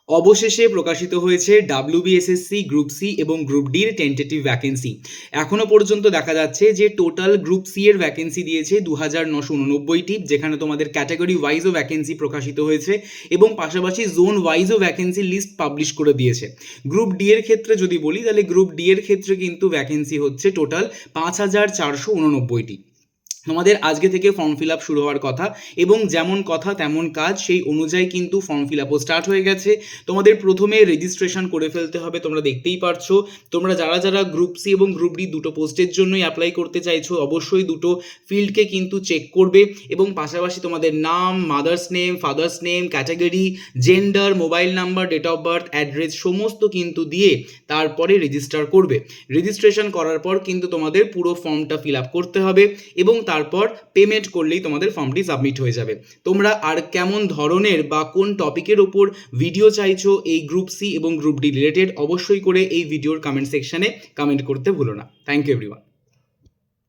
অবশেষে প্রকাশিত হয়েছে WBSSC গ্রুপ সি এবং গ্রুপ ডির টেন্টেটিভ ভ্যাকেন্সি। এখনো পর্যন্ত দেখা যাচ্ছে যে টোটাল গ্রুপ সি এর ভ্যাকেন্সি দিয়েছে 2989টি, যেখানে তোমাদের ক্যাটাগরি ওয়াইজও ভ্যাকেন্সি প্রকাশিত হয়েছে এবং পাশাপাশি জোন ওয়াইজও ভ্যাকেন্সি লিস্ট পাবলিশ করে দিয়েছে। গ্রুপ ডি এর ক্ষেত্রে যদি বলি, তাহলে গ্রুপ ডি এর ক্ষেত্রে কিন্তু ভ্যাকেন্সি হচ্ছে টোটাল 5489টি। তোমাদের আজকে থেকে ফর্ম ফিল আপ শুরু হওয়ার কথা এবং যেমন কথা তেমন কাজ, সেই অনুযায়ী কিন্তু ফর্ম ফিল আপও স্টার্ট হয়ে গেছে। তোমাদের প্রথমে রেজিস্ট্রেশন করে ফেলতে হবে, তোমরা দেখতেই পারছো। তোমরা যারা যারা গ্রুপ সি এবং গ্রুপ ডি দুটো পোস্টের জন্যই অ্যাপ্লাই করতে চাইছো, অবশ্যই দুটো ফিল্ডকে কিন্তু চেক করবে এবং পাশাপাশি তোমাদের নাম, mother's name, father's name, category, gender, mobile number, date of birth, address সমস্ত কিন্তু দিয়ে তারপরে রেজিস্টার করবে। রেজিস্ট্রেশন করার পর কিন্তু তোমাদের পুরো ফর্মটা ফিল আপ করতে হবে এবং তারপর পেমেন্ট করলেই তোমাদের ফর্মটি সাবমিট হয়ে যাবে। তোমরা আর কেমন ধরনের বা কোন টপিকের ওপর ভিডিও চাইছো এই গ্রুপ সি এবং গ্রুপ ডি রিলেটেড, অবশ্যই করে এই ভিডিওর কমেন্ট সেকশনে কমেন্ট করতে ভুলো না। Thank you everyone.